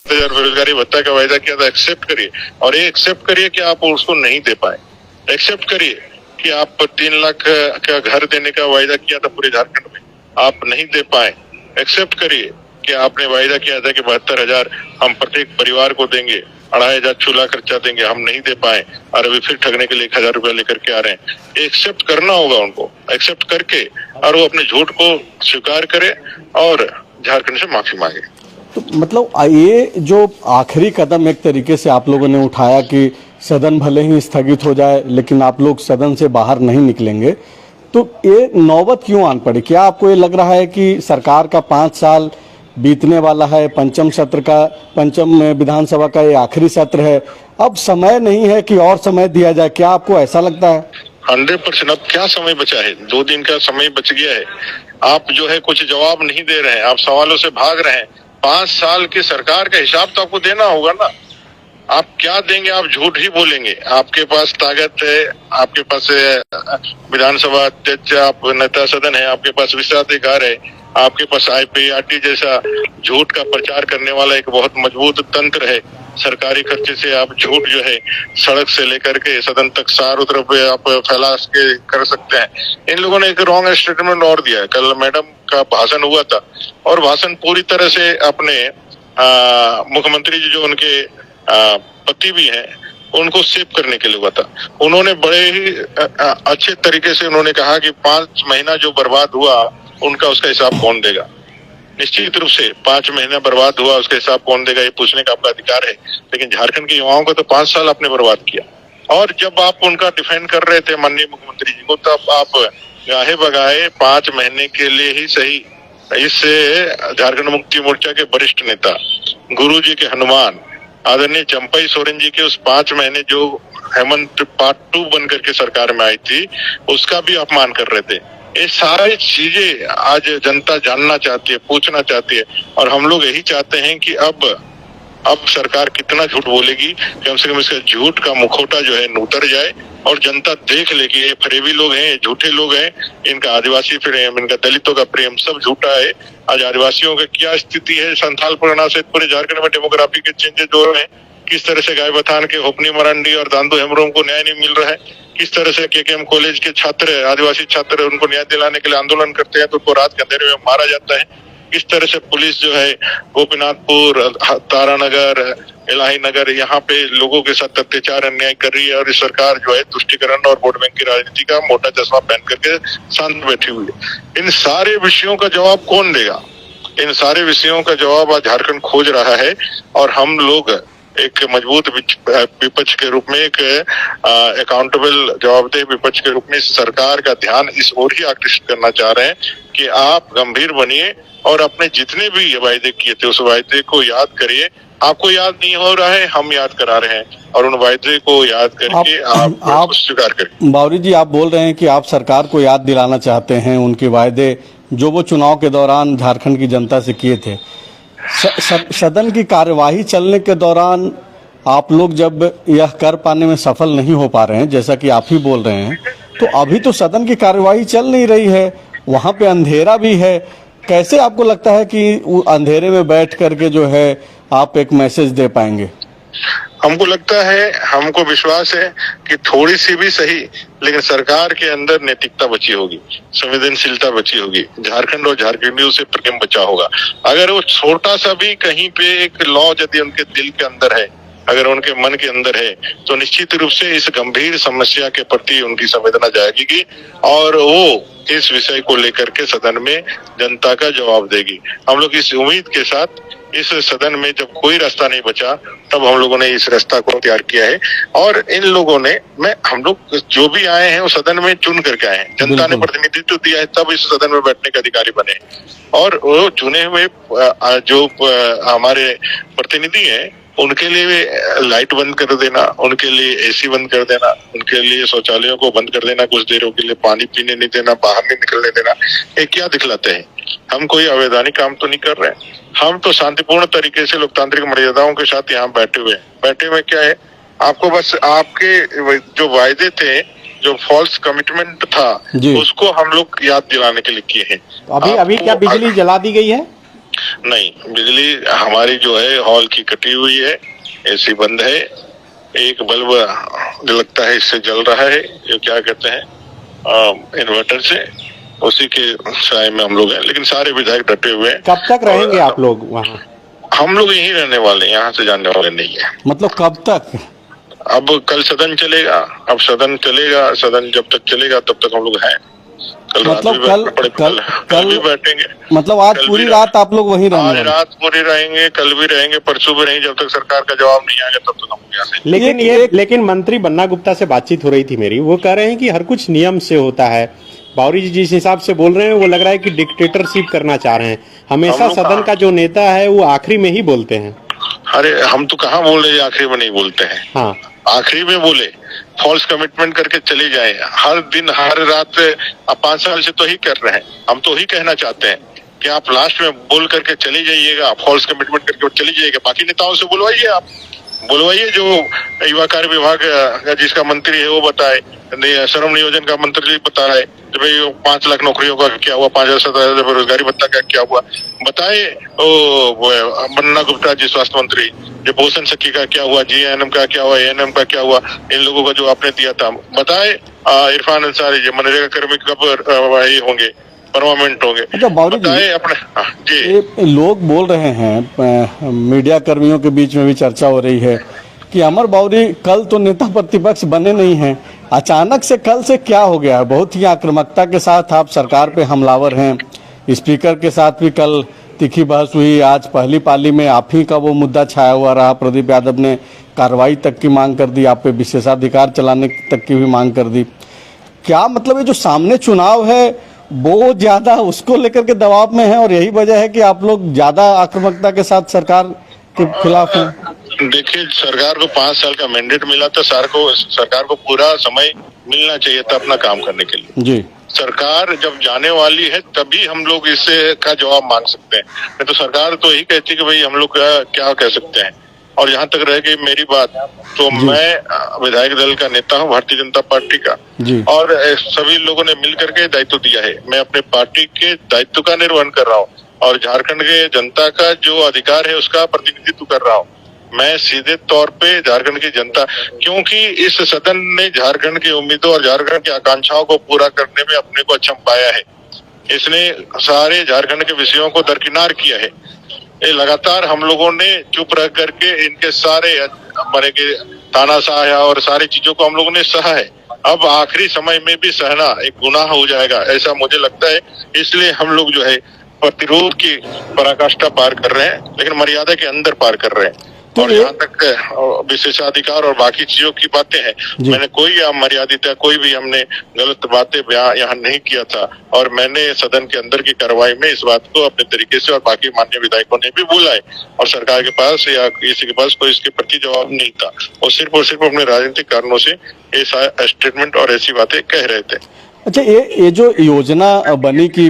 7,000 बेरोजगारी भत्ता का वायदा किया था, एक्सेप्ट करिए। और ये एक्सेप्ट करिए कि आप उसको नहीं दे पाए। एक्सेप्ट करिए कि आप 3 लाख का घर देने का वायदा किया था पूरे झारखंड में, आप नहीं दे पाए। एक्सेप्ट करिए कि आपने वायदा किया था कि 72,000 हम प्रत्येक परिवार को देंगे, 2,500 चूल्हा खर्चा देंगे, हम नहीं दे पाए और अभी फिर ठगने के लिए 1,000 रुपया लेकर के आ रहे हैं। एक्सेप्ट करना होगा उनको, एक्सेप्ट करके और वो अपने झूठ को स्वीकार करे और झारखंड से माफी मांगे। तो मतलब ये जो आखिरी कदम एक तरीके से आप लोगों ने उठाया कि सदन भले ही स्थगित हो जाए लेकिन आप लोग सदन से बाहर नहीं निकलेंगे, तो ये नौबत क्यों आन पड़ी? क्या आपको ये लग रहा है कि सरकार का 5 साल बीतने वाला है, पंचम विधानसभा का ये आखिरी सत्र है, अब समय नहीं है कि और समय दिया जाए? क्या आपको ऐसा लगता है? 100%। अब क्या समय बचा है? 2 दिन का समय बच गया है। आप जो है कुछ जवाब नहीं दे रहे हैं, आप सवालों से भाग रहे हैं। 5 साल की सरकार का हिसाब तो आपको देना होगा ना। आप क्या देंगे? आप झूठ ही बोलेंगे। आपके पास ताकत है, आपके पास विधानसभा अध्यक्ष, आप नेता सदन है, आपके पास विशेषाधिकार है, आपके पास IPRT जैसा झूठ का प्रचार करने वाला एक बहुत मजबूत तंत्र है। सरकारी खर्चे से आप झूठ जो है सड़क से लेकर के सदन तक चारों तरफ आप फैला के कर सकते हैं। इन लोगों ने एक रॉन्ग स्टेटमेंट और दिया है। कल मैडम का भाषण हुआ था और भाषण पूरी तरह से अपने मुख्यमंत्री जी जो उनके पति भी हैं उनको सेव करने के लिए हुआ था। उन्होंने बड़े ही अच्छे तरीके से उन्होंने कहा कि 5 महीना जो बर्बाद हुआ उनका उसका हिसाब कौन देगा। निश्चित रूप से 5 महीना बर्बाद हुआ, उसका हिसाब कौन देगा ये पूछने का आपका अधिकार है। लेकिन झारखंड के युवाओं को तो 5 साल आपने बर्बाद किया। और जब आप उनका डिफेंड कर रहे थे माननीय मुख्यमंत्री जी को, तब आप गाहे बगाए 5 महीने के लिए ही सही, इससे झारखंड मुक्ति मोर्चा के वरिष्ठ नेता, गुरु जी के हनुमान आदरणीय चंपई सोरेन जी के उस 5 महीने जो हेमंत पार्ट 2 बन करके सरकार में आई थी उसका भी अपमान कर रहे थे। ये सारी चीजें आज जनता जानना चाहती है, पूछना चाहती है। और हम लोग यही चाहते हैं कि अब सरकार कितना झूठ बोलेगी, कम से कम इसका झूठ का मुखौटा जो है उतर जाए और जनता देख ले कि ये फरेबी लोग हैं, ये झूठे लोग हैं, इनका आदिवासी प्रेम, इनका दलितों का प्रेम सब झूठा है। आज आदिवासियों की क्या स्थिति है, संथाल पुराना से पूरे झारखंड में डेमोग्राफी के चेंजेस हो रहे हैं। किस तरह से गाय बथान के होपनी मरांडी और दांदू हेमरोम को न्याय नहीं मिल रहा है। किस तरह से KKM कॉलेज के छात्र, आदिवासी छात्र, उनको न्याय दिलाने के लिए आंदोलन करते हैं तो उनको रात के अंधेरे में मारा जाता है। किस तरह से पुलिस जो है गोपीनाथपुर, तारानगर, इलाही नगर यहाँ पे लोगों के साथ अत्याचार अन्याय कर रही है। और इस सरकार जो है तुष्टिकरण और वोट बैंक की राजनीति का मोटा चश्मा पहन करके शांत बैठी हुई है। इन सारे विषयों का जवाब कौन देगा? इन सारे विषयों का जवाब आज झारखंड खोज रहा है। और हम लोग एक मजबूत विपक्ष के रूप में, एक अकाउंटेबल जवाबदेह विपक्ष के रूप में इस सरकार का ध्यान इस ओर ही आकर्षित करना चाह रहे हैं कि आप गंभीर बनिए और अपने जितने भी वायदे किए थे उस वायदे को याद करिए। आपको याद नहीं हो रहा है, हम याद करा रहे हैं और उन वायदे को याद करके आप स्वीकार करें। बावरी जी, आप बोल रहे हैं कि आप सरकार को याद दिलाना चाहते हैं उनके वायदे जो वो चुनाव के दौरान झारखंड की जनता से किए थे। सदन की कार्यवाही चलने के दौरान आप लोग जब यह कर पाने में सफल नहीं हो पा रहे हैं, जैसा कि आप ही बोल रहे हैं, तो अभी तो सदन की कार्यवाही चल नहीं रही है, वहां पे अंधेरा भी है। कैसे आपको लगता है कि अंधेरे में बैठ करके जो है आप एक मैसेज दे पाएंगे? हमको लगता है, हमको विश्वास है कि थोड़ी सी भी सही लेकिन सरकार के अंदर नैतिकता बची होगी, संवेदनशीलता बची होगी, झारखंड और झारखंडियों से प्रेम बचा होगा। अगर वो छोटा सा भी कहीं पे एक लॉ यदि उनके दिल के अंदर है, अगर उनके मन के अंदर है, तो निश्चित रूप से इस गंभीर समस्या के प्रति उनकी संवेदना जागेगी और वो इस विषय को लेकर के सदन में जनता का जवाब देगी। हम लोग इस उम्मीद के साथ इस सदन में जब कोई रास्ता नहीं बचा तब हम लोगों ने इस रास्ता को तैयार किया है। और इन लोगों ने, हम लोग जो भी आए हैं वो सदन में चुन करके आए हैं, जनता ने प्रतिनिधित्व दिया है तब इस सदन में बैठने के अधिकारी बने। और वो चुने हुए जो हमारे प्रतिनिधि हैं उनके लिए लाइट बंद कर देना, उनके लिए AC बंद कर देना, उनके लिए शौचालयों को बंद कर देना, कुछ देरों के लिए पानी पीने नहीं देना, बाहर नहीं निकलने देना, ये क्या दिखलाते हैं? हम कोई अवैधानिक काम तो नहीं कर रहे हैं। हम तो शांतिपूर्ण तरीके से लोकतांत्रिक मर्यादाओं के साथ यहाँ बैठे हुए क्या है, आपको बस आपके जो वायदे थे, जो फॉल्स कमिटमेंट था, उसको हम लोग याद दिलाने के लिए किए हैं। अभी क्या बिजली जला दी गई है? नहीं, बिजली हमारी जो है हॉल की कटी हुई है, एसी बंद है, एक बल्ब जो लगता है इससे जल रहा है, ये क्या कहते हैं इन्वर्टर से, उसी के साय में हम लोग हैं, लेकिन सारे विधायक डटे हुए हैं। कब तक रहेंगे आप लोग वहाँ? हम लोग यहीं रहने वाले हैं, यहाँ से जाने वाले नहीं है। मतलब कब तक? अब कल सदन चलेगा, अब सदन चलेगा, सदन जब तक चलेगा तब तक हम लोग हैं। कल मतलब कल भी बैठेंगे। मतलब आज पूरी रात आप लोग वहीं रहेंगे? आज रात पूरी रहेंगे, कल भी रहेंगे, परसों भी रहेंगे, जब तक सरकार का जवाब नहीं आएगा तब तक हम यहाँ नहीं। लेकिन मंत्री बन्ना गुप्ता से बातचीत हो रही थी मेरी, वो कह रहे हैं कि हर कुछ नियम से होता है। बावरी जी जिस हिसाब से बोल रहे हैं वो लग रहा है कि डिक्टेटरशिप करना चाह रहे हैं। हमेशा सदन का जो नेता है वो आखिरी में ही बोलते हैं। अरे हम तो कहाँ बोल रहे हैं आखिरी में नहीं बोलते हैं। हाँ, आखिरी में बोले, फॉल्स कमिटमेंट करके चले जाए, हर दिन हर रात। अब 5 साल से तो ही कर रहे हैं, हम तो ही कहना चाहते हैं कि आप लास्ट में बोल करके चले जाइएगा, फॉल्स कमिटमेंट करके चले जाइएगा। बाकी नेताओं से बुलवाइए, आप बुलवाइए, जो युवा कार्य विभाग का जिसका मंत्री है वो बताए, श्रम नियोजन का मंत्री बता रहा है तो भाई 5 लाख नौकरियों का क्या हुआ, 5,000 बेरोजगारी भत्ता का क्या हुआ बताए। बन्ना गुप्ता जी स्वास्थ्य मंत्री, जो पोषण सखी का क्या हुआ, जीएनएम का क्या हुआ, एएनएम का क्या हुआ, इन लोगों का जो आपने दिया था बताए। इरफान अंसारी जी, मनरेगा कर्मी कब ये होंगे, परमानेंट होंगे, अच्छा बावरी जी अपने जी। लोग बोल रहे हैं, मीडिया कर्मियों के बीच में भी चर्चा हो रही है कि अमर बावरी कल तो नेता प्रतिपक्ष बने नहीं हैं, अचानक से कल से क्या हो गया है? बहुत ही आक्रामकता के साथ आप सरकार पे हमलावर हैं। स्पीकर के साथ भी कल तीखी बहस हुई, आज पहली पाली में आप ही का वो मुद्दा छाया हुआ रहा। प्रदीप यादव ने कार्रवाई तक की मांग कर दी, आप पे विशेषाधिकार चलाने तक की भी मांग कर दी। क्या मतलब ये जो सामने चुनाव है वो ज्यादा उसको लेकर के दबाव में है और यही वजह है कि आप लोग ज्यादा आक्रामकता के साथ सरकार के खिलाफ हैं? देखिए, सरकार को 5 साल का मैंडेट मिला था, सरकार को पूरा समय मिलना चाहिए था अपना काम करने के लिए जी। सरकार जब जाने वाली है तभी हम लोग इससे का जवाब मांग सकते हैं, नहीं तो सरकार तो यही कहती है कि भाई हम लोग क्या कह सकते हैं। और यहाँ तक रह गई मेरी बात, तो मैं विधायक दल का नेता हूँ भारतीय जनता पार्टी का, और सभी लोगों ने मिल करके दायित्व दिया है। मैं अपने पार्टी के दायित्व का निर्वहन कर रहा हूँ और झारखंड के जनता का जो अधिकार है उसका प्रतिनिधित्व कर रहा हूँ। मैं सीधे तौर पे झारखंड की जनता, क्योंकि इस सदन ने झारखंड की उम्मीदों और झारखंड की आकांक्षाओं को पूरा करने में अपने को अक्षम पाया है। इसने सारे झारखंड के विषयों को दरकिनार किया है। ये लगातार हम लोगों ने चुप रह करके इनके सारे बने के तानाशाह और सारी चीजों को हम लोगों ने सहा है। अब आखिरी समय में भी सहना एक गुनाह हो जाएगा, ऐसा मुझे लगता है। इसलिए हम लोग जो है प्रतिरोध की पराकाष्ठा पार कर रहे हैं, लेकिन मर्यादा के अंदर पार कर रहे हैं। और यहाँ तक विशेषाधिकार और बाकी चीजों की बातें हैं, मैंने कोई मर्यादित या कोई भी हमने गलत बातें यहाँ नहीं किया था। और मैंने सदन के अंदर की कार्रवाई में इस बात को अपने तरीके से और बाकी माननीय विधायकों ने भी बोला है, और सरकार के पास या किसी के पास कोई इसके प्रति जवाब नहीं था। और सिर्फ अपने राजनीतिक कारणों से ऐसा स्टेटमेंट और ऐसी बातें कह रहे थे। अच्छा, ये जो योजना बनी कि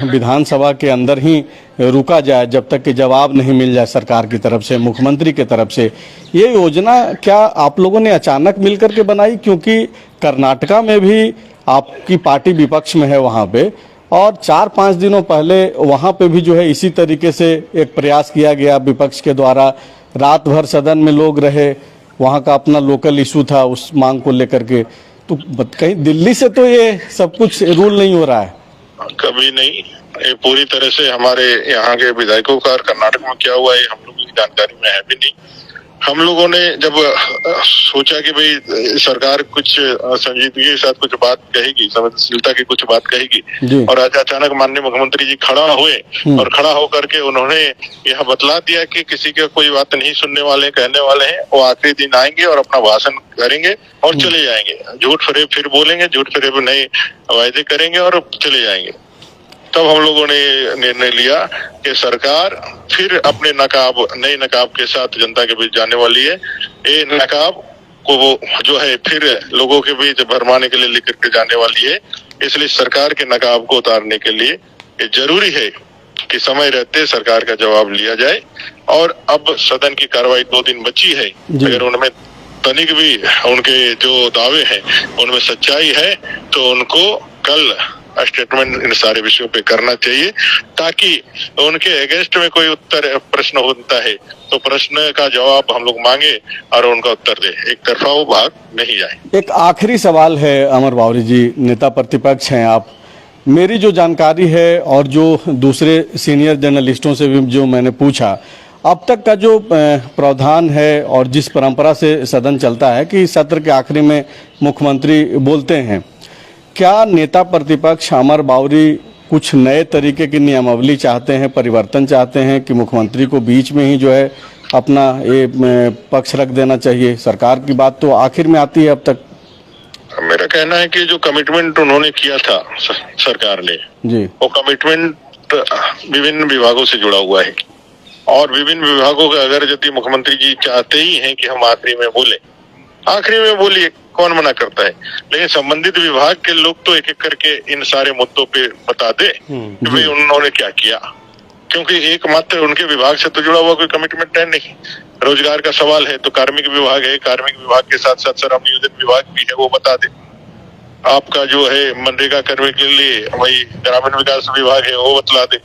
विधानसभा के अंदर ही रुका जाए जब तक कि जवाब नहीं मिल जाए सरकार की तरफ से, मुख्यमंत्री की तरफ से, ये योजना क्या आप लोगों ने अचानक मिलकर के बनाई? क्योंकि कर्नाटका में भी आपकी पार्टी विपक्ष में है वहाँ पे, और 4-5 दिनों पहले वहाँ पे भी जो है इसी तरीके से एक प्रयास किया गया विपक्ष के द्वारा। रात भर सदन में लोग रहे, वहाँ का अपना लोकल इशू था उस मांग को लेकर के। तो कहीं दिल्ली से तो ये सब कुछ रूल नहीं हो रहा है? कभी नहीं, ये पूरी तरह से हमारे यहाँ के विधायकों का, और कर्नाटक में क्या हुआ है हम लोगों की जानकारी में है भी नहीं। हम लोगों ने जब सोचा कि भाई सरकार कुछ संजीदगी के साथ कुछ बात कहेगी, संवेदनशीलता की कुछ बात कहेगी, और आज अचानक माननीय मुख्यमंत्री जी खड़ा हुए और खड़ा होकर के उन्होंने यह बतला दिया कि किसी का कोई बात नहीं सुनने वाले, कहने वाले हैं, वो आखिरी दिन आएंगे और अपना भाषण करेंगे और चले जाएंगे। झूठ फरेब फिर बोलेंगे, झूठ फरेब नए वायदे करेंगे और चले जाएंगे। तब हम लोगों ने निर्णय लिया कि सरकार फिर अपने नए नकाब के साथ जनता के बीच जाने वाली है। ये नकाब को वो जो है फिर लोगों के बीच भरमाने के लिए लेकर के जाने वाली है। इसलिए सरकार के नकाब को उतारने के लिए ये जरूरी है कि समय रहते सरकार का जवाब लिया जाए। और अब सदन की कार्रवाई 2 दिन बची है, अगर उनमें तनिक भी उनके जो दावे हैं उनमें सच्चाई है तो उनको कल स्टेटमेंट इन सारे विषयों पे करना चाहिए, ताकि उनके अगेंस्ट में कोई उत्तर प्रश्न होता है तो प्रश्न का जवाब हम लोग मांगे और उनका उत्तर दे, एक तरफा वो भाग नहीं जाए। एक आखिरी सवाल है अमर बावरी जी, नेता प्रतिपक्ष हैं आप। मेरी जो जानकारी है और जो दूसरे सीनियर जर्नलिस्टों से भी जो मैंने पूछा, अब तक का जो प्रावधान है और जिस परंपरा से सदन चलता है कि सत्र के आखिरी में मुख्यमंत्री बोलते हैं, क्या नेता प्रतिपक्ष अमर बावरी कुछ नए तरीके की नियमावली चाहते हैं, परिवर्तन चाहते हैं कि मुख्यमंत्री को बीच में ही जो है अपना ये पक्ष रख देना चाहिए? सरकार की बात तो आखिर में आती है अब तक। मेरा कहना है कि जो कमिटमेंट उन्होंने किया था सरकार ने जी, वो कमिटमेंट विभिन्न विभागों से जुड़ा हुआ है और विभिन्न विभागों का अगर यदि मुख्यमंत्री जी चाहते ही हैं कि हम आखिरी में बोले, आखिरी में बोलिए, कौन मना करता है, लेकिन संबंधित विभाग के लोग तो एक एक करके इन सारे मुद्दों पे बता दे कि भाई उन्होंने क्या किया, क्योंकि एकमात्र उनके विभाग से तो जुड़ा हुआ कोई कमिटमेंट है नहीं। रोजगार का सवाल है तो कार्मिक विभाग है, कार्मिक विभाग के साथ साथ श्रम नियोजन विभाग भी है, वो बता दे। आपका जो है मनरेगा कर्मी के लिए वही ग्रामीण विकास विभाग है, वो बतला दे।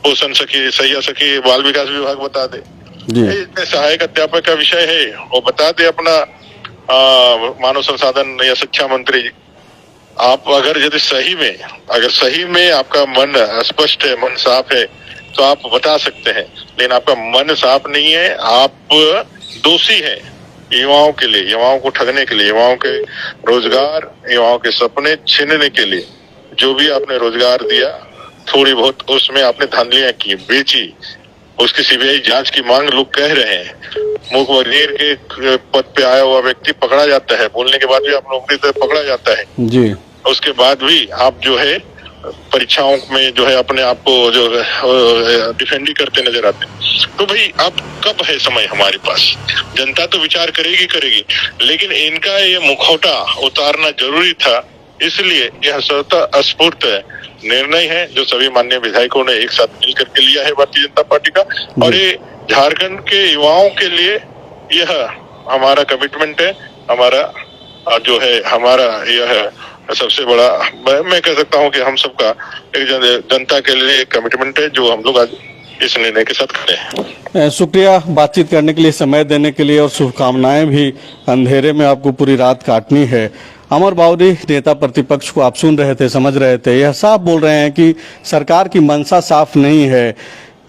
पोषण सखी, सैया सखी, बाल विकास विभाग बता दे। सहायक अध्यापक का विषय है वो बता दे अपना मानव संसाधन या शिक्षा मंत्री जी। आप अगर यदि सही में आपका मन स्पष्ट है, मन साफ है तो आप बता सकते हैं, लेकिन आपका मन साफ नहीं है, आप दोषी हैं युवाओं के लिए, युवाओं को ठगने के लिए, युवाओं के रोजगार, युवाओं के सपने छीनने के लिए। जो भी आपने रोजगार दिया थोड़ी बहुत उसमें आपने धांधलियां की, बेची, उसकी सीबीआई जांच की मांग लोग कह रहे हैं। मुख वजीर के पद पे आया हुआ व्यक्ति पकड़ा जाता है, बोलने के बाद भी आप नौकरी से पकड़ा जाता है जी, उसके बाद भी आप जो है परीक्षाओं में जो है अपने आप को जो डिफेंड करते नजर आते हैं। तो भाई अब कब है समय हमारे पास? जनता तो विचार करेगी, लेकिन इनका ये मुखौटा उतारना जरूरी था, इसलिए यह स्वतः स्फूर्त निर्णय है जो सभी माननीय विधायकों ने एक साथ मिल करके लिया है भारतीय जनता पार्टी का, और ये झारखंड के युवाओं के लिए यह हमारा कमिटमेंट है, हमारा जो है हमारा यह सबसे बड़ा मैं कह सकता हूं कि हम सबका एक जनता के लिए एक कमिटमेंट है जो हम लोग आज इस निर्णय के साथ खड़े हैं। शुक्रिया बातचीत करने के लिए, समय देने के लिए, और शुभकामनाएं भी। अंधेरे में आपको पूरी रात काटनी है। अमर बावरी नेता प्रतिपक्ष को आप सुन रहे थे, समझ रहे थे, यह साफ बोल रहे हैं कि सरकार की मंशा साफ नहीं है।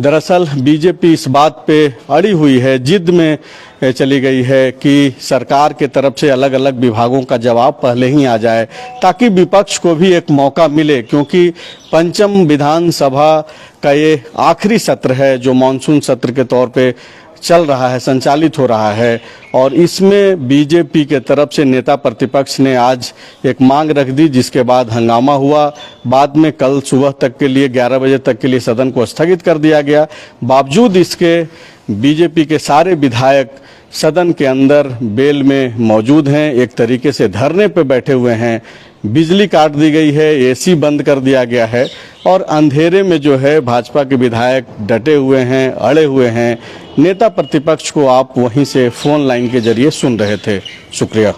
दरअसल बीजेपी इस बात पे अड़ी हुई है, जिद में चली गई है कि सरकार के तरफ से अलग अलग विभागों का जवाब पहले ही आ जाए, ताकि विपक्ष को भी एक मौका मिले, क्योंकि पंचम विधानसभा का ये आखिरी सत्र है जो मानसून सत्र के तौर पे चल रहा है, संचालित हो रहा है, और इसमें बीजेपी के तरफ से नेता प्रतिपक्ष ने आज एक मांग रख दी, जिसके बाद हंगामा हुआ। बाद में कल सुबह तक के लिए 11 बजे तक के लिए सदन को स्थगित कर दिया गया। बावजूद इसके बीजेपी के सारे विधायक सदन के अंदर बेल में मौजूद हैं, एक तरीके से धरने पे बैठे हुए हैं। बिजली काट दी गई है, एसी बंद कर दिया गया है, और अंधेरे में जो है भाजपा के विधायक डटे हुए हैं, अड़े हुए हैं। नेता प्रतिपक्ष को आप वहीं से फोन लाइन के जरिए सुन रहे थे। शुक्रिया।